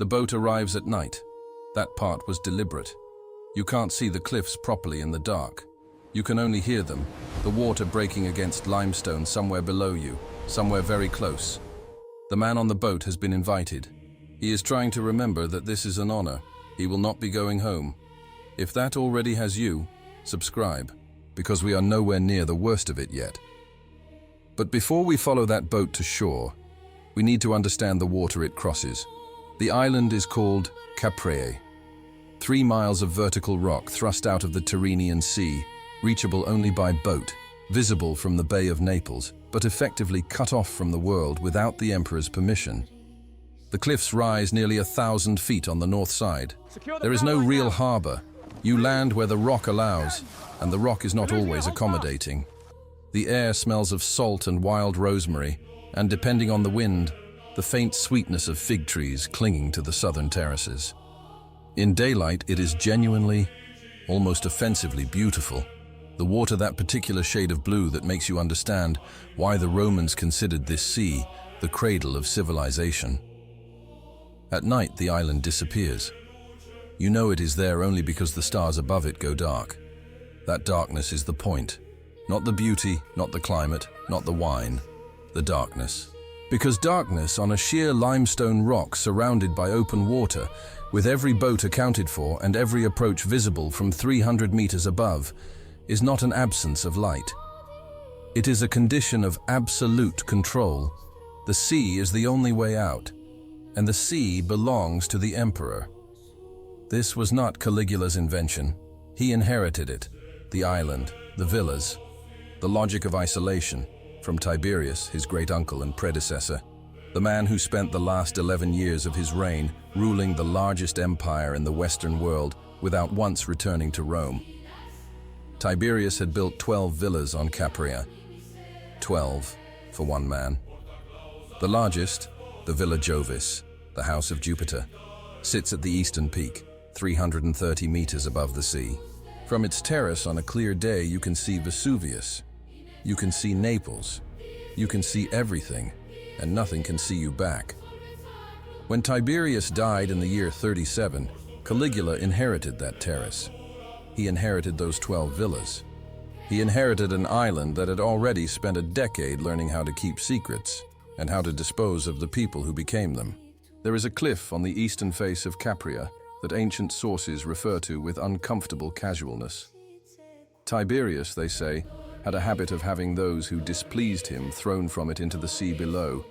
The boat arrives at night. That part was deliberate. You can't see the cliffs properly in the dark. You can only hear them, the water breaking against limestone somewhere below you, somewhere very close. The man on the boat has been invited. He is trying to remember that this is an honor. He will not be going home. If that already has you, subscribe, because we are nowhere near the worst of it yet. But before we follow that boat to shore, we need to understand the water it crosses. The island is called Capreae. 3 miles of vertical rock thrust out of the Tyrrhenian Sea, reachable only by boat, visible from the Bay of Naples, but effectively cut off from the world without the emperor's permission. The cliffs rise nearly 1,000 feet on the north side. There is no real harbor. You land where the rock allows, and the rock is not always accommodating. The air smells of salt and wild rosemary, and depending on the wind, the faint sweetness of fig trees clinging to the southern terraces. In daylight, it is genuinely, almost offensively beautiful. The water that particular shade of blue that makes you understand why the Romans considered this sea the cradle of civilization. At night, the island disappears. You know it is there only because the stars above it go dark. That darkness is the point. Not the beauty, not the climate, not the wine. The darkness. Because darkness on a sheer limestone rock surrounded by open water, with every boat accounted for and every approach visible from 300 meters above, is not an absence of light. It is a condition of absolute control. The sea is the only way out, and the sea belongs to the emperor. This was not Caligula's invention. He inherited it, the island, the villas, the logic of isolation, from Tiberius, his great-uncle and predecessor, the man who spent the last 11 years of his reign ruling the largest empire in the Western world without once returning to Rome. Tiberius had built 12 villas on Capreae. 12 for one man. The largest, the Villa Jovis, the House of Jupiter, sits at the eastern peak, 330 meters above the sea. From its terrace on a clear day, you can see Vesuvius. You can see Naples. You can see everything, and nothing can see you back. When Tiberius died in the year 37, Caligula inherited that terrace. He inherited those 12 villas. He inherited an island that had already spent a decade learning how to keep secrets and how to dispose of the people who became them. There is a cliff on the eastern face of Capreae that ancient sources refer to with uncomfortable casualness. Tiberius, they say, had a habit of having those who displeased him thrown from it into the sea below,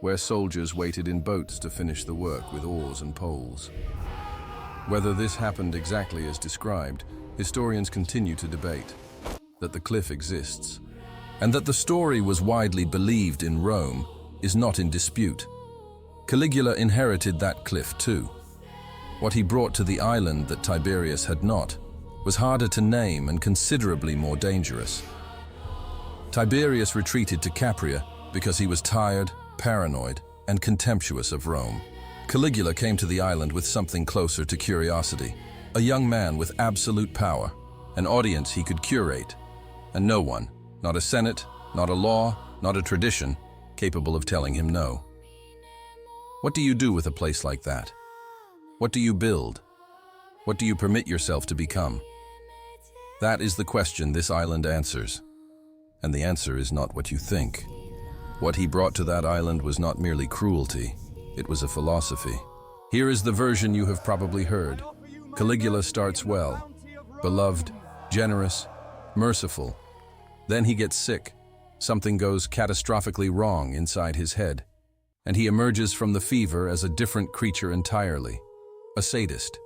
where soldiers waited in boats to finish the work with oars and poles. Whether this happened exactly as described, historians continue to debate. That the cliff exists, and that the story was widely believed in Rome, is not in dispute. Caligula inherited that cliff too. What he brought to the island that Tiberius had not was harder to name and considerably more dangerous. Tiberius retreated to Capreae because he was tired, paranoid, and contemptuous of Rome. Caligula came to the island with something closer to curiosity, a young man with absolute power, an audience he could curate, and no one, not a senate, not a law, not a tradition, capable of telling him no. What do you do with a place like that? What do you build? What do you permit yourself to become? That is the question this island answers. And the answer is not what you think. What he brought to that island was not merely cruelty, it was a philosophy. Here is the version you have probably heard. Caligula starts well, beloved, generous, merciful. Then he gets sick. Something goes catastrophically wrong inside his head, and he emerges from the fever as a different creature entirely. A sadist,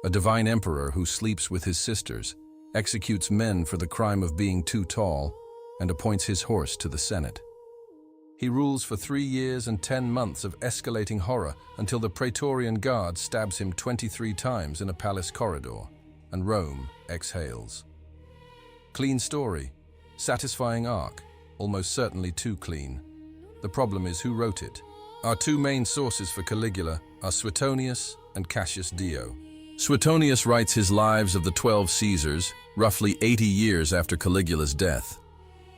a divine emperor who sleeps with his sisters, executes men for the crime of being too tall, and appoints his horse to the Senate. He rules for 3 years and 10 months of escalating horror until the Praetorian Guard stabs him 23 times in a palace corridor, and Rome exhales. Clean story, satisfying arc, almost certainly too clean. The problem is who wrote it. Our two main sources for Caligula are Suetonius and Cassius Dio. Suetonius writes his lives of the 12 Caesars, roughly 80 years after Caligula's death.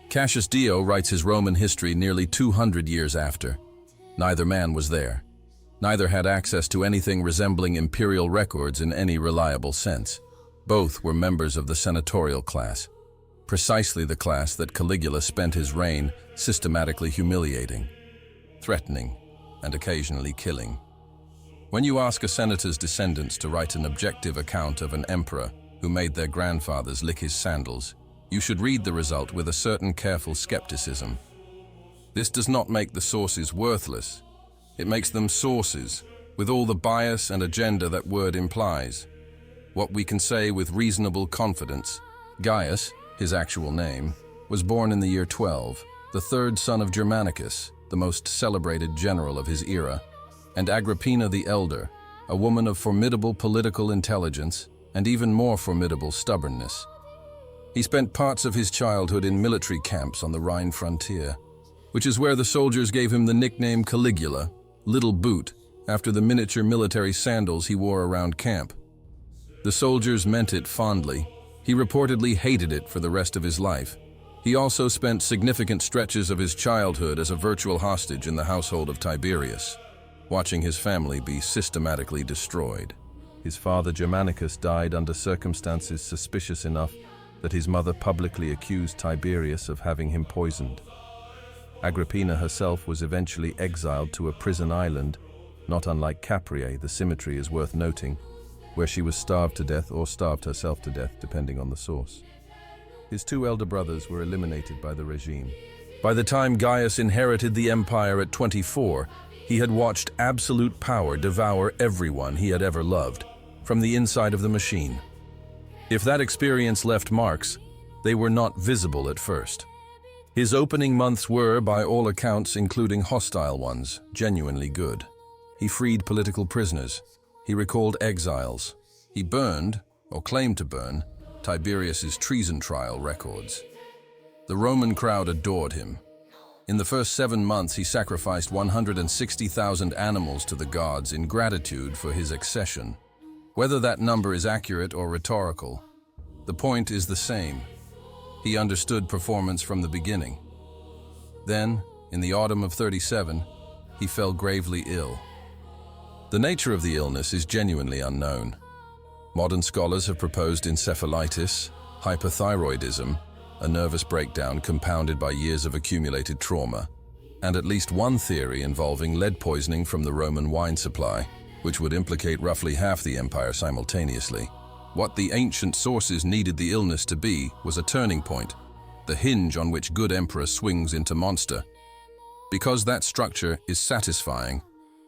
Cassius Dio writes his Roman history nearly 200 years after. Neither man was there. Neither had access to anything resembling imperial records in any reliable sense. Both were members of the senatorial class, precisely the class that Caligula spent his reign systematically humiliating, threatening, and occasionally killing. When you ask a senator's descendants to write an objective account of an emperor who made their grandfathers lick his sandals, you should read the result with a certain careful skepticism. This does not make the sources worthless. It makes them sources, with all the bias and agenda that word implies. What we can say with reasonable confidence: Gaius, his actual name, was born in the year 12, the third son of Germanicus, the most celebrated general of his era, and Agrippina the Elder, a woman of formidable political intelligence and even more formidable stubbornness. He spent parts of his childhood in military camps on the Rhine frontier, which is where the soldiers gave him the nickname Caligula, Little Boot, after the miniature military sandals he wore around camp. The soldiers meant it fondly. He reportedly hated it for the rest of his life. He also spent significant stretches of his childhood as a virtual hostage in the household of Tiberius, watching his family be systematically destroyed. His father Germanicus died under circumstances suspicious enough that his mother publicly accused Tiberius of having him poisoned. Agrippina herself was eventually exiled to a prison island, not unlike Capreae. The symmetry is worth noting, where she was starved to death or starved herself to death, depending on the source. His two elder brothers were eliminated by the regime. By the time Gaius inherited the empire at 24, he had watched absolute power devour everyone he had ever loved, from the inside of the machine. If that experience left marks, they were not visible at first. His opening months were, by all accounts, including hostile ones, genuinely good. He freed political prisoners. He recalled exiles. He burned, or claimed to burn, Tiberius's treason trial records. The Roman crowd adored him. In the first 7 months, he sacrificed 160,000 animals to the gods in gratitude for his accession. Whether that number is accurate or rhetorical, the point is the same. He understood performance from the beginning. Then, in the autumn of 37, he fell gravely ill. The nature of the illness is genuinely unknown. Modern scholars have proposed encephalitis, hypothyroidism, a nervous breakdown compounded by years of accumulated trauma, and at least one theory involving lead poisoning from the Roman wine supply, which would implicate roughly half the empire simultaneously. What the ancient sources needed the illness to be was a turning point, the hinge on which good emperor swings into monster. Because that structure is satisfying,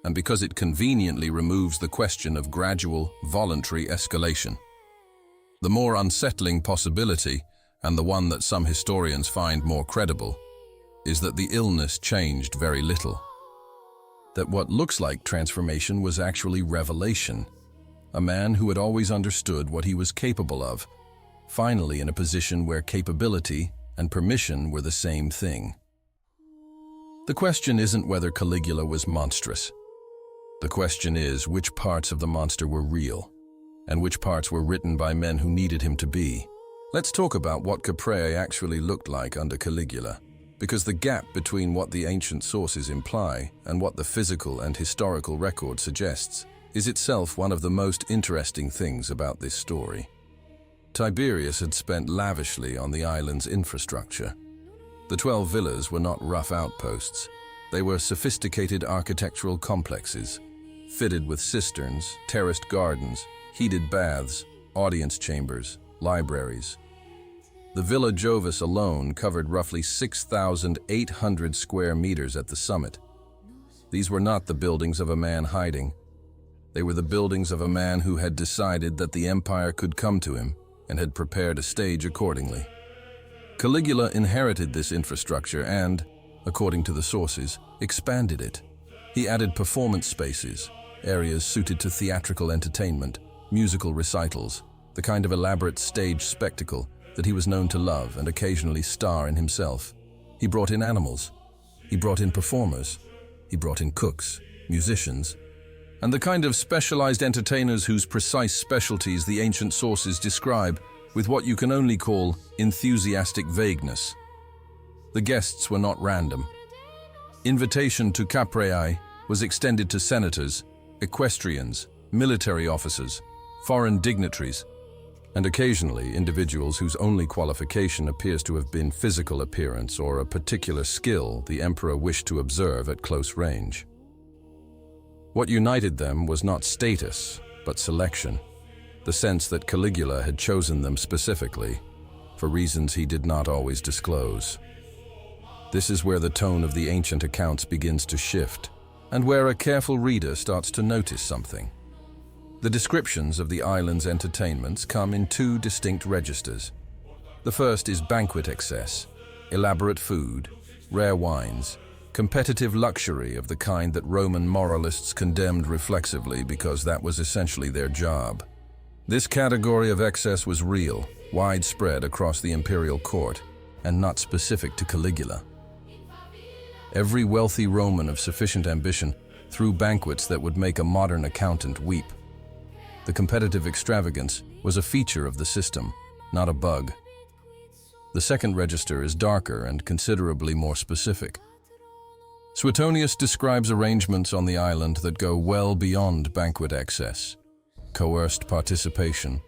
and because it conveniently removes the question of gradual, voluntary escalation. The more unsettling possibility, and the one that some historians find more credible, is that the illness changed very little. That what looks like transformation was actually revelation. A man who had always understood what he was capable of, finally in a position where capability and permission were the same thing. The question isn't whether Caligula was monstrous. The question is which parts of the monster were real, and which parts were written by men who needed him to be. Let's talk about what Capreae actually looked like under Caligula, because the gap between what the ancient sources imply and what the physical and historical record suggests is itself one of the most interesting things about this story. Tiberius had spent lavishly on the island's infrastructure. The 12 villas were not rough outposts. They were sophisticated architectural complexes, fitted with cisterns, terraced gardens, heated baths, audience chambers, libraries. The Villa Jovis alone covered roughly 6,800 square meters at the summit. These were not the buildings of a man hiding. They were the buildings of a man who had decided that the empire could come to him and had prepared a stage accordingly. Caligula inherited this infrastructure and, according to the sources, expanded it. He added performance spaces, areas suited to theatrical entertainment, musical recitals, the kind of elaborate stage spectacle that he was known to love and occasionally star in himself. He brought in animals. He brought in performers. He brought in cooks, musicians, and the kind of specialized entertainers whose precise specialties the ancient sources describe with what you can only call enthusiastic vagueness. The guests were not random. Invitation to Capreae was extended to senators, equestrians, military officers, foreign dignitaries, and occasionally individuals whose only qualification appears to have been physical appearance or a particular skill the emperor wished to observe at close range. What united them was not status, but selection, the sense that Caligula had chosen them specifically, for reasons he did not always disclose. This is where the tone of the ancient accounts begins to shift, and where a careful reader starts to notice something. The descriptions of the island's entertainments come in two distinct registers. The first is banquet excess, elaborate food, rare wines, competitive luxury of the kind that Roman moralists condemned reflexively because that was essentially their job. This category of excess was real, widespread across the imperial court, and not specific to Caligula. Every wealthy Roman of sufficient ambition threw banquets that would make a modern accountant weep. The competitive extravagance was a feature of the system, not a bug. The second register is darker and considerably more specific. Suetonius describes arrangements on the island that go well beyond banquet excess: coerced participation,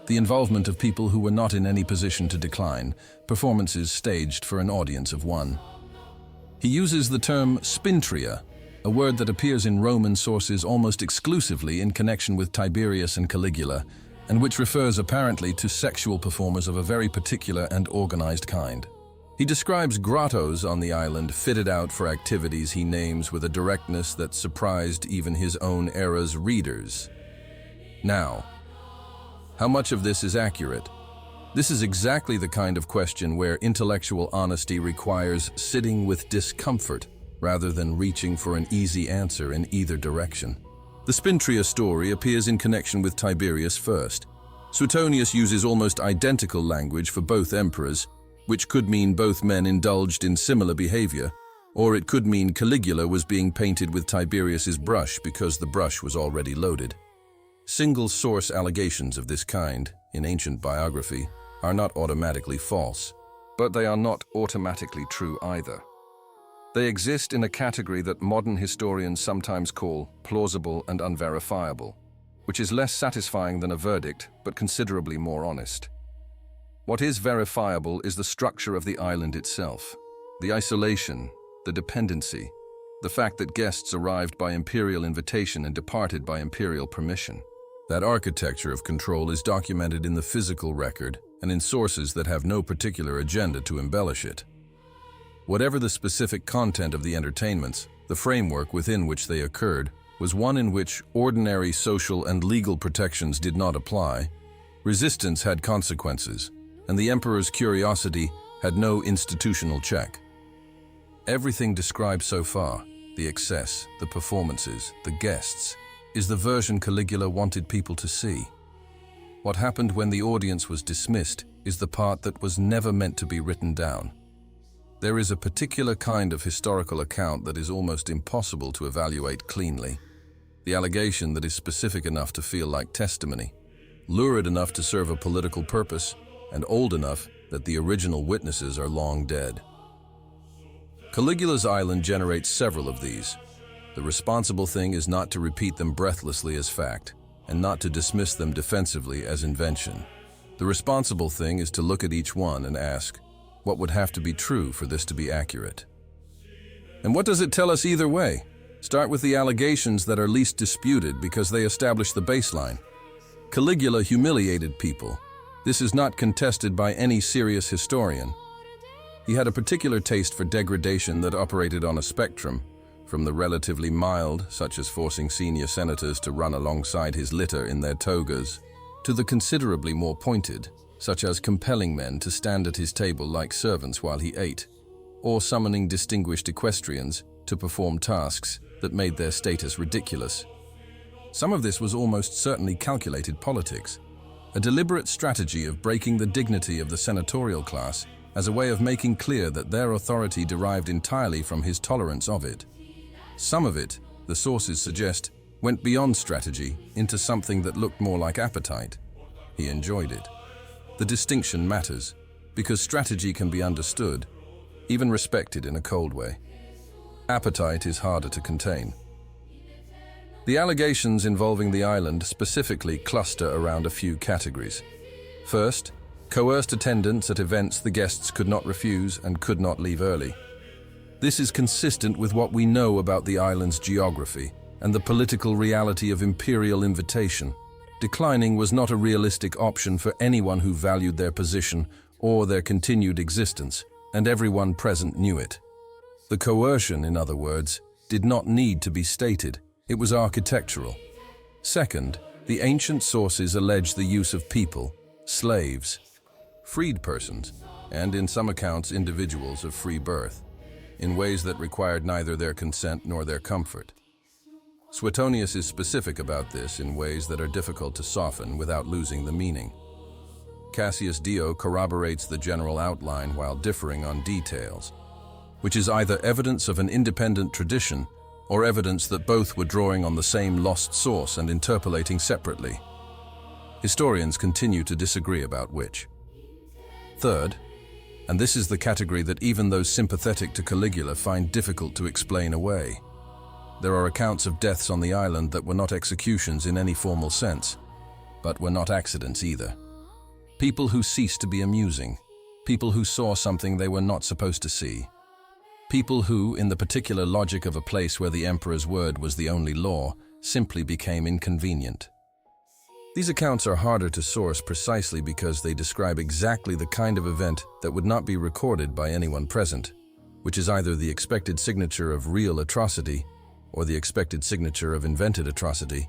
the involvement of people who were not in any position to decline, performances staged for an audience of one. He uses the term spintria, a word that appears in Roman sources almost exclusively in connection with Tiberius and Caligula, and which refers apparently to sexual performers of a very particular and organized kind. He describes grottos on the island fitted out for activities he names with a directness that surprised even his own era's readers. Now, how much of this is accurate? This is exactly the kind of question where intellectual honesty requires sitting with discomfort rather than reaching for an easy answer in either direction. The Spintria story appears in connection with Tiberius first. Suetonius uses almost identical language for both emperors, which could mean both men indulged in similar behavior, or it could mean Caligula was being painted with Tiberius's brush because the brush was already loaded. Single-source allegations of this kind, in ancient biography, are not automatically false, but they are not automatically true either. They exist in a category that modern historians sometimes call plausible and unverifiable, which is less satisfying than a verdict, but considerably more honest. What is verifiable is the structure of the island itself, the isolation, the dependency, the fact that guests arrived by imperial invitation and departed by imperial permission. That architecture of control is documented in the physical record and in sources that have no particular agenda to embellish it. Whatever the specific content of the entertainments, the framework within which they occurred was one in which ordinary social and legal protections did not apply, resistance had consequences, and the emperor's curiosity had no institutional check. Everything described so far, the excess, the performances, the guests, is the version Caligula wanted people to see. What happened when the audience was dismissed is the part that was never meant to be written down. There is a particular kind of historical account that is almost impossible to evaluate cleanly. The allegation that is specific enough to feel like testimony, lurid enough to serve a political purpose, and old enough that the original witnesses are long dead. Caligula's island generates several of these. The responsible thing is not to repeat them breathlessly as fact, and not to dismiss them defensively as invention. The responsible thing is to look at each one and ask, what would have to be true for this to be accurate? And what does it tell us either way? Start with the allegations that are least disputed because they establish the baseline. Caligula humiliated people. This is not contested by any serious historian. He had a particular taste for degradation that operated on a spectrum, from the relatively mild, such as forcing senior senators to run alongside his litter in their togas, to the considerably more pointed, such as compelling men to stand at his table like servants while he ate, or summoning distinguished equestrians to perform tasks that made their status ridiculous. Some of this was almost certainly calculated politics, a deliberate strategy of breaking the dignity of the senatorial class as a way of making clear that their authority derived entirely from his tolerance of it. Some of it, the sources suggest, went beyond strategy into something that looked more like appetite. He enjoyed it. The distinction matters, because strategy can be understood, even respected in a cold way. Appetite is harder to contain. The allegations involving the island specifically cluster around a few categories. First, coerced attendance at events the guests could not refuse and could not leave early. This is consistent with what we know about the island's geography and the political reality of imperial invitation. Declining was not a realistic option for anyone who valued their position or their continued existence, and everyone present knew it. The coercion, in other words, did not need to be stated. It was architectural. Second, the ancient sources allege the use of people, slaves, freed persons, and in some accounts individuals of free birth, in ways that required neither their consent nor their comfort. Suetonius is specific about this in ways that are difficult to soften without losing the meaning. Cassius Dio corroborates the general outline while differing on details, which is either evidence of an independent tradition or evidence that both were drawing on the same lost source and interpolating separately. Historians continue to disagree about which. Third, and this is the category that even those sympathetic to Caligula find difficult to explain away, there are accounts of deaths on the island that were not executions in any formal sense, but were not accidents either. People who ceased to be amusing, people who saw something they were not supposed to see, people who, in the particular logic of a place where the emperor's word was the only law, simply became inconvenient. These accounts are harder to source precisely because they describe exactly the kind of event that would not be recorded by anyone present, which is either the expected signature of real atrocity or the expected signature of invented atrocity,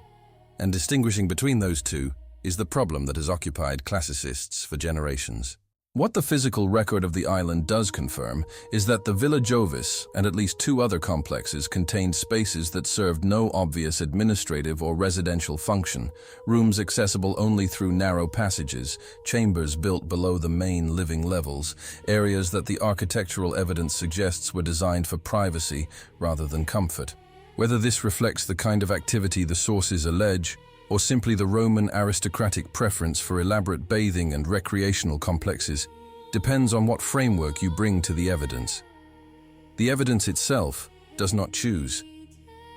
and distinguishing between those two is the problem that has occupied classicists for generations. What the physical record of the island does confirm is that the Villa Jovis and at least two other complexes contained spaces that served no obvious administrative or residential function, rooms accessible only through narrow passages, chambers built below the main living levels, areas that the architectural evidence suggests were designed for privacy rather than comfort. Whether this reflects the kind of activity the sources allege, or simply the Roman aristocratic preference for elaborate bathing and recreational complexes, depends on what framework you bring to the evidence. The evidence itself does not choose.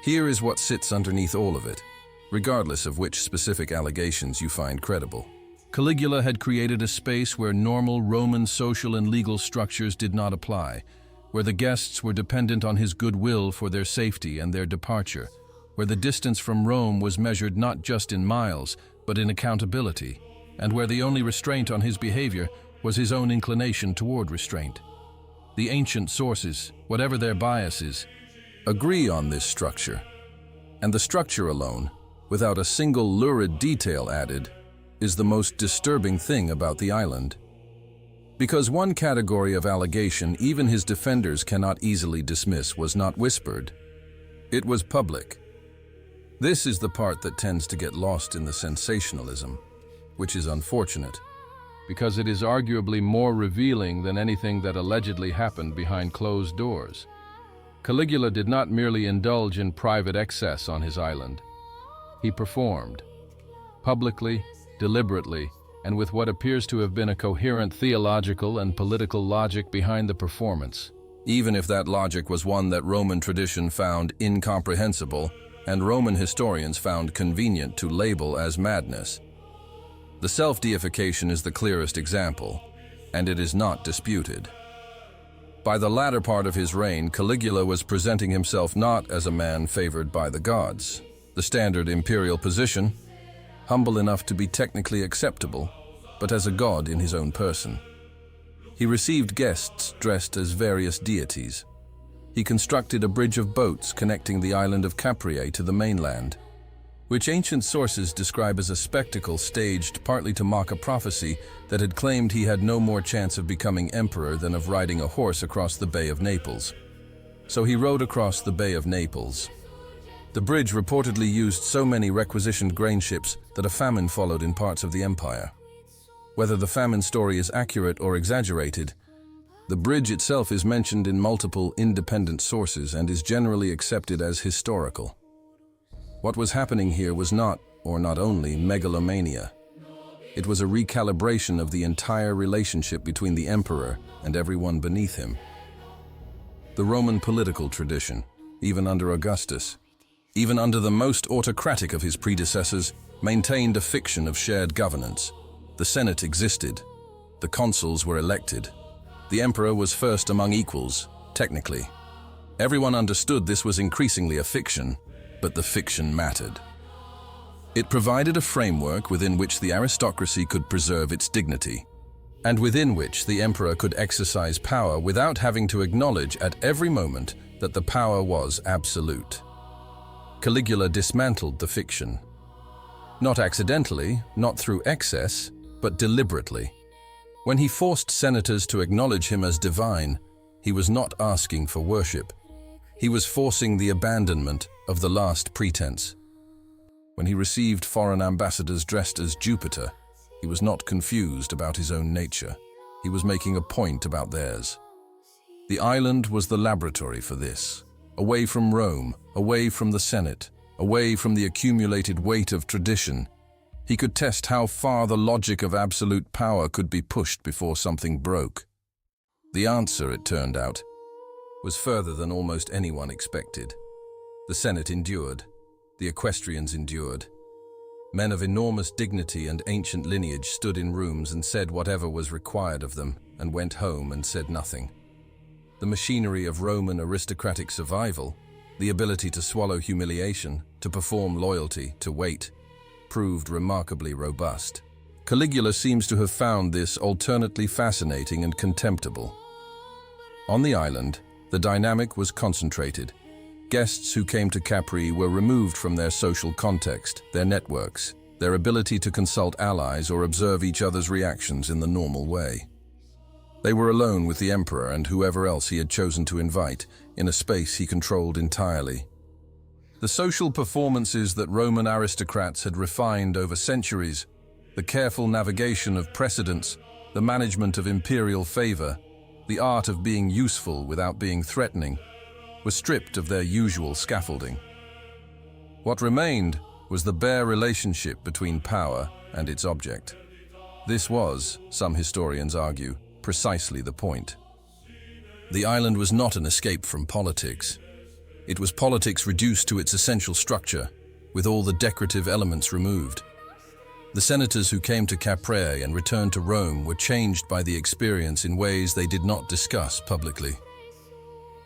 Here is what sits underneath all of it, regardless of which specific allegations you find credible. Caligula had created a space where normal Roman social and legal structures did not apply, where the guests were dependent on his goodwill for their safety and their departure, where the distance from Rome was measured not just in miles, but in accountability, and where the only restraint on his behavior was his own inclination toward restraint. The ancient sources, whatever their biases, agree on this structure, and the structure alone, without a single lurid detail added, is the most disturbing thing about the island. Because one category of allegation even his defenders cannot easily dismiss was not whispered, it was public. This is the part that tends to get lost in the sensationalism, which is unfortunate, because it is arguably more revealing than anything that allegedly happened behind closed doors. Caligula did not merely indulge in private excess on his island. He performed, publicly, deliberately, and with what appears to have been a coherent theological and political logic behind the performance, even if that logic was one that Roman tradition found incomprehensible and Roman historians found convenient to label as madness. The self-deification is the clearest example, and it is not disputed. By the latter part of his reign, Caligula was presenting himself not as a man favored by the gods, the standard imperial position, humble enough to be technically acceptable, but as a god in his own person. He received guests dressed as various deities. He constructed a bridge of boats connecting the island of Capreae to the mainland, which ancient sources describe as a spectacle staged partly to mock a prophecy that had claimed he had no more chance of becoming emperor than of riding a horse across the Bay of Naples. So he rode across the Bay of Naples. The bridge reportedly used so many requisitioned grain ships that a famine followed in parts of the empire. Whether the famine story is accurate or exaggerated, the bridge itself is mentioned in multiple independent sources and is generally accepted as historical. What was happening here was not, or not only, megalomania. It was a recalibration of the entire relationship between the emperor and everyone beneath him. The Roman political tradition, even under Augustus, even under the most autocratic of his predecessors, maintained a fiction of shared governance. The Senate existed. The consuls were elected. The emperor was first among equals, technically. Everyone understood this was increasingly a fiction, but the fiction mattered. It provided a framework within which the aristocracy could preserve its dignity, and within which the emperor could exercise power without having to acknowledge at every moment that the power was absolute. Caligula dismantled the fiction. Not accidentally, not through excess, but deliberately. When he forced senators to acknowledge him as divine, he was not asking for worship. He was forcing the abandonment of the last pretense. When he received foreign ambassadors dressed as Jupiter, he was not confused about his own nature. He was making a point about theirs. The island was the laboratory for this. Away from Rome, away from the Senate, away from the accumulated weight of tradition, he could test how far the logic of absolute power could be pushed before something broke. The answer, it turned out, was further than almost anyone expected. The Senate endured. The equestrians endured. Men of enormous dignity and ancient lineage stood in rooms and said whatever was required of them, and went home and said nothing. The machinery of Roman aristocratic survival, the ability to swallow humiliation, to perform loyalty, to wait, proved remarkably robust. Caligula seems to have found this alternately fascinating and contemptible. On the island, the dynamic was concentrated. Guests who came to Capreae were removed from their social context, their networks, their ability to consult allies or observe each other's reactions in the normal way. They were alone with the emperor and whoever else he had chosen to invite, in a space he controlled entirely. The social performances that Roman aristocrats had refined over centuries, the careful navigation of precedents, the management of imperial favor, the art of being useful without being threatening, were stripped of their usual scaffolding. What remained was the bare relationship between power and its object. This was, some historians argue, precisely the point. The island was not an escape from politics. It was politics reduced to its essential structure, with all the decorative elements removed. The senators who came to Capreae and returned to Rome were changed by the experience in ways they did not discuss publicly.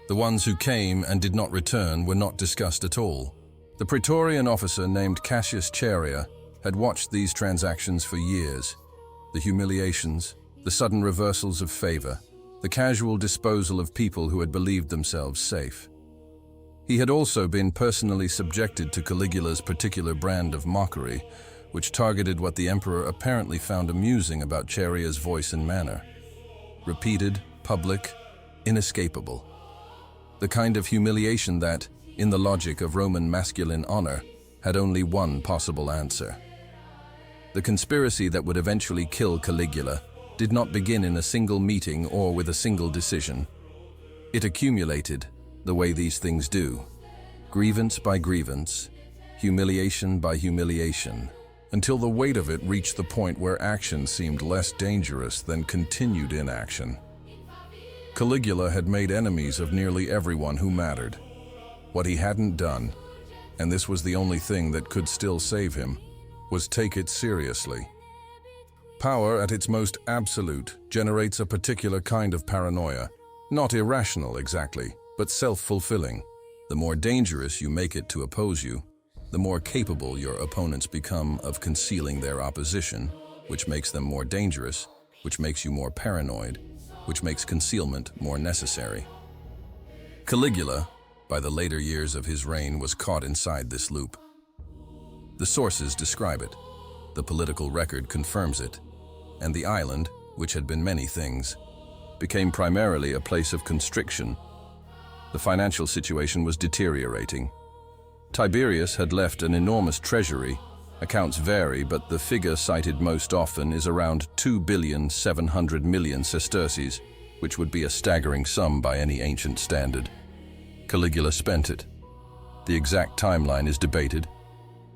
The ones who came and did not return were not discussed at all. The Praetorian officer named Cassius Chaerea had watched these transactions for years. The humiliations, the sudden reversals of favor, the casual disposal of people who had believed themselves safe. He had also been personally subjected to Caligula's particular brand of mockery, which targeted what the emperor apparently found amusing about Chaerea's voice and manner. Repeated, public, inescapable. The kind of humiliation that, in the logic of Roman masculine honor, had only one possible answer. The conspiracy that would eventually kill Caligula did not begin in a single meeting or with a single decision. It accumulated, the way these things do, grievance by grievance, humiliation by humiliation, until the weight of it reached the point where action seemed less dangerous than continued inaction. Caligula had made enemies of nearly everyone who mattered. What he hadn't done, and this was the only thing that could still save him, was take it seriously. Power at its most absolute generates a particular kind of paranoia, not irrational exactly, but self-fulfilling. The more dangerous you make it to oppose you, the more capable your opponents become of concealing their opposition, which makes them more dangerous, which makes you more paranoid, which makes concealment more necessary. Caligula, by the later years of his reign, was caught inside this loop. The sources describe it, the political record confirms it, and the island, which had been many things, became primarily a place of constriction. The financial situation was deteriorating. Tiberius had left an enormous treasury. Accounts vary, but the figure cited most often is around 2,700,000,000 sesterces, which would be a staggering sum by any ancient standard. Caligula spent it. The exact timeline is debated,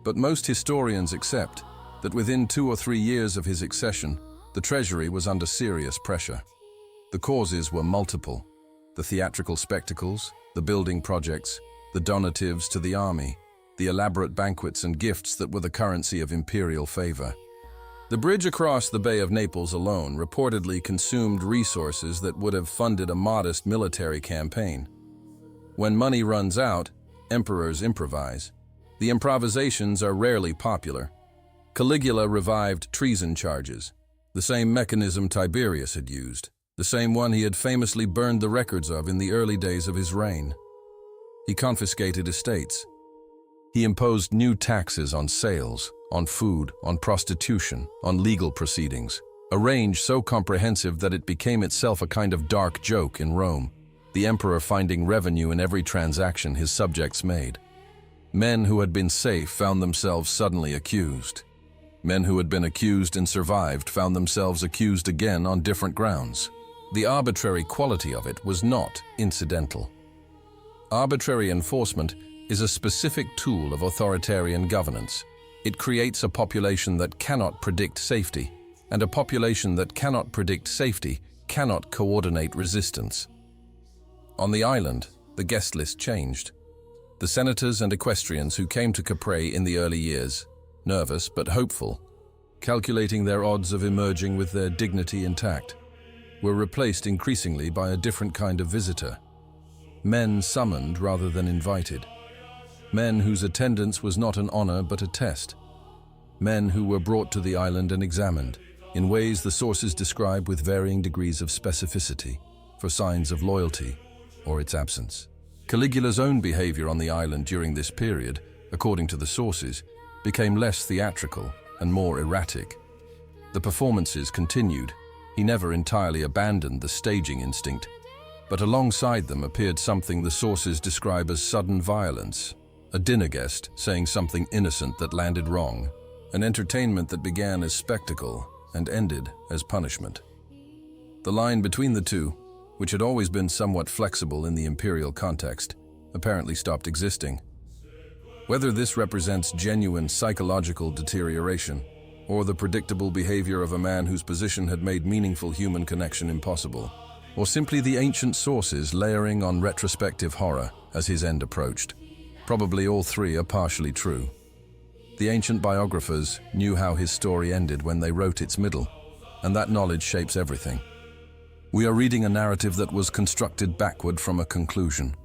but most historians accept that within 2 or 3 years of his accession, the treasury was under serious pressure. The causes were multiple: the theatrical spectacles, the building projects, the donatives to the army, the elaborate banquets and gifts that were the currency of imperial favor. The bridge across the Bay of Naples alone reportedly consumed resources that would have funded a modest military campaign. When money runs out, emperors improvise. The improvisations are rarely popular. Caligula revived treason charges, the same mechanism Tiberius had used, the same one he had famously burned the records of in the early days of his reign. He confiscated estates. He imposed new taxes on sales, on food, on prostitution, on legal proceedings, a range so comprehensive that it became itself a kind of dark joke in Rome, the emperor finding revenue in every transaction his subjects made. Men who had been safe found themselves suddenly accused. Men who had been accused and survived found themselves accused again on different grounds. The arbitrary quality of it was not incidental. Arbitrary enforcement is a specific tool of authoritarian governance. It creates a population that cannot predict safety, and a population that cannot predict safety cannot coordinate resistance. On the island, the guest list changed. The senators and equestrians who came to Capreae in the early years, nervous but hopeful, calculating their odds of emerging with their dignity intact, were replaced increasingly by a different kind of visitor. Men summoned rather than invited. Men whose attendance was not an honor but a test. Men who were brought to the island and examined, in ways the sources describe with varying degrees of specificity, for signs of loyalty or its absence. Caligula's own behavior on the island during this period, according to the sources, became less theatrical and more erratic. The performances continued. He never entirely abandoned the staging instinct, but alongside them appeared something the sources describe as sudden violence, a dinner guest saying something innocent that landed wrong, an entertainment that began as spectacle and ended as punishment. The line between the two, which had always been somewhat flexible in the imperial context, apparently stopped existing. Whether this represents genuine psychological deterioration, or the predictable behavior of a man whose position had made meaningful human connection impossible, or simply the ancient sources layering on retrospective horror as his end approached, probably all three are partially true. The ancient biographers knew how his story ended when they wrote its middle, and that knowledge shapes everything. We are reading a narrative that was constructed backward from a conclusion,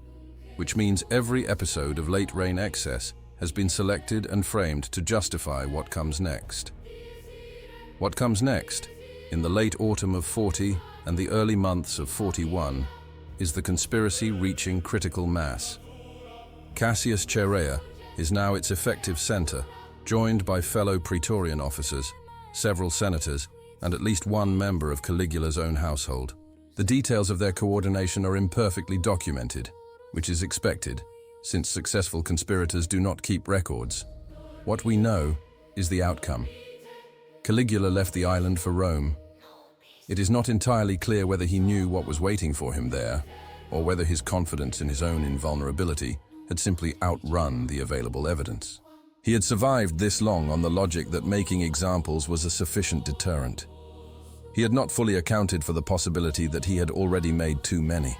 which means every episode of late reign excess has been selected and framed to justify what comes next. What comes next, in the late autumn of 40 and the early months of 41, is the conspiracy reaching critical mass. Cassius Chaerea is now its effective center, joined by fellow Praetorian officers, several senators, and at least one member of Caligula's own household. The details of their coordination are imperfectly documented, which is expected, since successful conspirators do not keep records. What we know is the outcome. Caligula left the island for Rome. It is not entirely clear whether he knew what was waiting for him there, or whether his confidence in his own invulnerability had simply outrun the available evidence. He had survived this long on the logic that making examples was a sufficient deterrent. He had not fully accounted for the possibility that he had already made too many.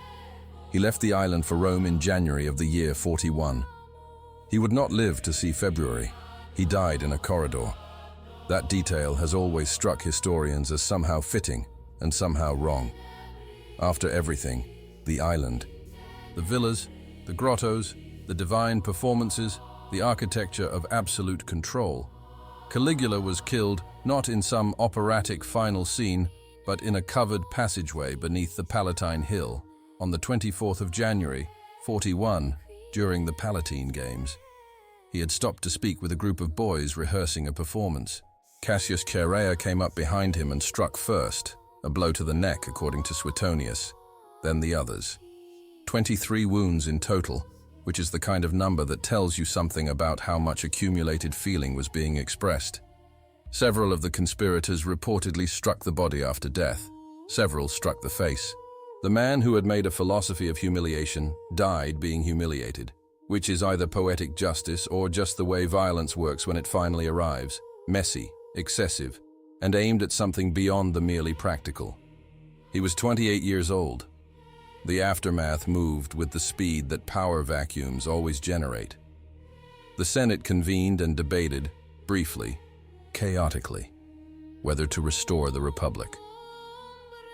He left the island for Rome in January of the year 41. He would not live to see February. He died in a corridor. That detail has always struck historians as somehow fitting and somehow wrong. After everything, the island, the villas, the grottos, the divine performances, the architecture of absolute control. Caligula was killed not in some operatic final scene, but in a covered passageway beneath the Palatine Hill on the 24th of January, 41, during the Palatine Games. He had stopped to speak with a group of boys rehearsing a performance. Cassius Chaerea came up behind him and struck first, a blow to the neck according to Suetonius, then the others. 23 wounds in total, which is the kind of number that tells you something about how much accumulated feeling was being expressed. Several of the conspirators reportedly struck the body after death. Several struck the face. The man who had made a philosophy of humiliation died being humiliated, which is either poetic justice or just the way violence works when it finally arrives, messy, excessive, and aimed at something beyond the merely practical. He was 28 years old. The aftermath moved with the speed that power vacuums always generate. The Senate convened and debated, briefly, chaotically, whether to restore the Republic.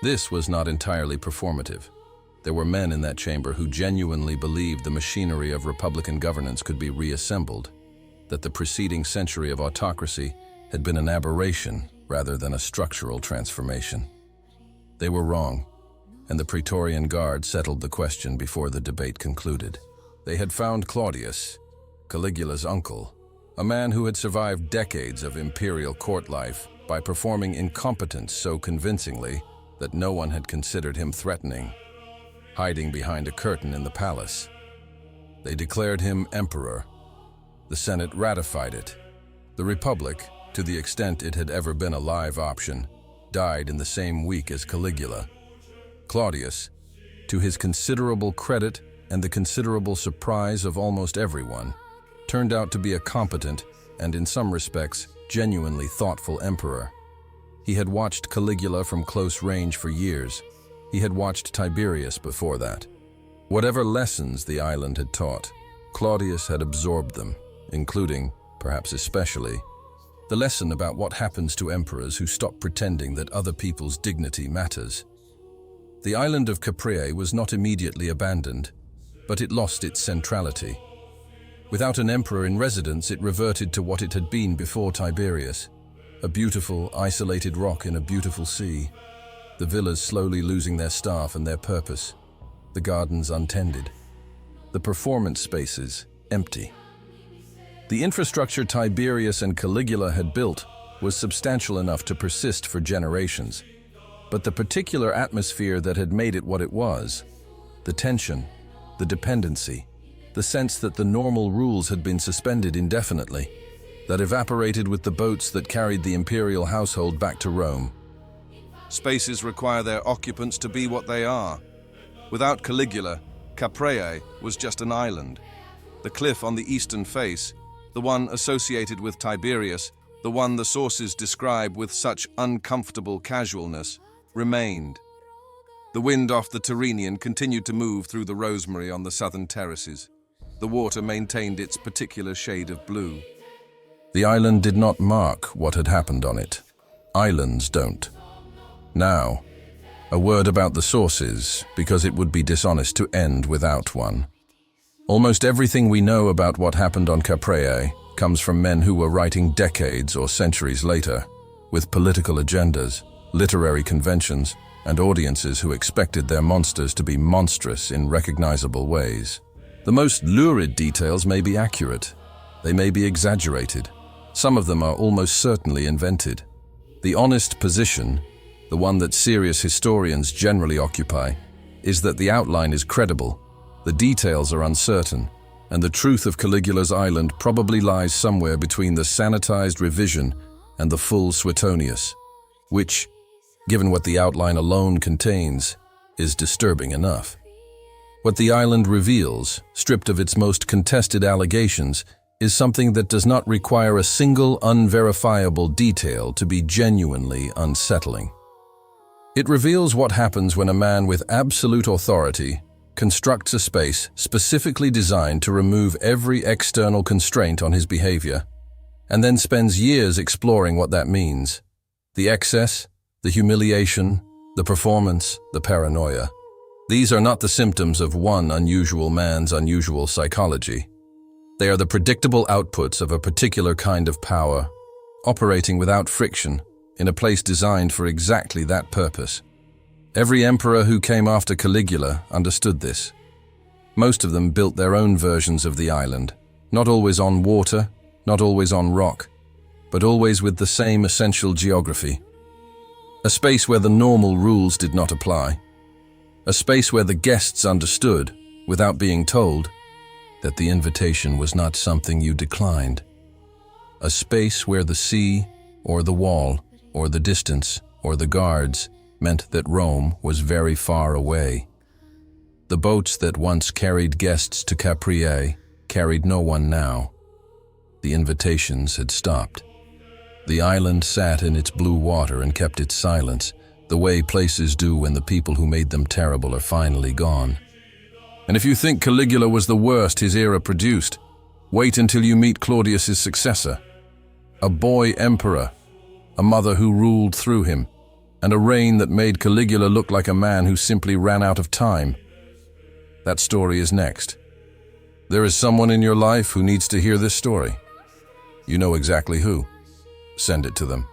This was not entirely performative. There were men in that chamber who genuinely believed the machinery of Republican governance could be reassembled, that the preceding century of autocracy had been an aberration rather than a structural transformation. They were wrong, and the Praetorian Guard settled the question before the debate concluded. They had found Claudius, Caligula's uncle, a man who had survived decades of imperial court life by performing incompetence so convincingly that no one had considered him threatening, hiding behind a curtain in the palace. They declared him emperor. The Senate ratified it. The Republic, to the extent it had ever been a live option, died in the same week as Caligula. Claudius, to his considerable credit and the considerable surprise of almost everyone, turned out to be a competent and, in some respects, genuinely thoughtful emperor. He had watched Caligula from close range for years. He had watched Tiberius before that. Whatever lessons the island had taught, Claudius had absorbed them, including, perhaps especially, the lesson about what happens to emperors who stop pretending that other people's dignity matters. The island of Capreae was not immediately abandoned, but it lost its centrality. Without an emperor in residence, it reverted to what it had been before Tiberius, a beautiful, isolated rock in a beautiful sea, the villas slowly losing their staff and their purpose, the gardens untended, the performance spaces empty. The infrastructure Tiberius and Caligula had built was substantial enough to persist for generations, but the particular atmosphere that had made it what it was, the tension, the dependency, the sense that the normal rules had been suspended indefinitely, that evaporated with the boats that carried the imperial household back to Rome. Spaces require their occupants to be what they are. Without Caligula, Capreae was just an island. The cliff on the eastern face, the one associated with Tiberius, the one the sources describe with such uncomfortable casualness, remained. The wind off the Tyrrhenian continued to move through the rosemary on the southern terraces. The water maintained its particular shade of blue. The island did not mark what had happened on it. Islands don't. Now, a word about the sources, because it would be dishonest to end without one. Almost everything we know about what happened on Capreae comes from men who were writing decades or centuries later, with political agendas, literary conventions, and audiences who expected their monsters to be monstrous in recognizable ways. The most lurid details may be accurate. They may be exaggerated. Some of them are almost certainly invented. The honest position, the one that serious historians generally occupy, is that the outline is credible, the details are uncertain, and the truth of Caligula's island probably lies somewhere between the sanitized revision and the full Suetonius, which, given what the outline alone contains, is disturbing enough. What the island reveals, stripped of its most contested allegations, is something that does not require a single unverifiable detail to be genuinely unsettling. It reveals what happens when a man with absolute authority constructs a space specifically designed to remove every external constraint on his behavior, and then spends years exploring what that means. The excess, the humiliation, the performance, the paranoia. These are not the symptoms of one unusual man's unusual psychology. They are the predictable outputs of a particular kind of power, operating without friction, in a place designed for exactly that purpose. Every emperor who came after Caligula understood this. Most of them built their own versions of the island, not always on water, not always on rock, but always with the same essential geography. A space where the normal rules did not apply. A space where the guests understood, without being told, that the invitation was not something you declined. A space where the sea, or the wall, or the distance, or the guards meant that Rome was very far away. The boats that once carried guests to Capreae carried no one now. The invitations had stopped. The island sat in its blue water and kept its silence, the way places do when the people who made them terrible are finally gone. And if you think Caligula was the worst his era produced, Wait until you meet Claudius's successor. A boy emperor, a mother who ruled through him, and a reign that made Caligula look like a man who simply ran out of time. That story is next. There is someone in your life who needs to hear this story. You know exactly who. Send it to them.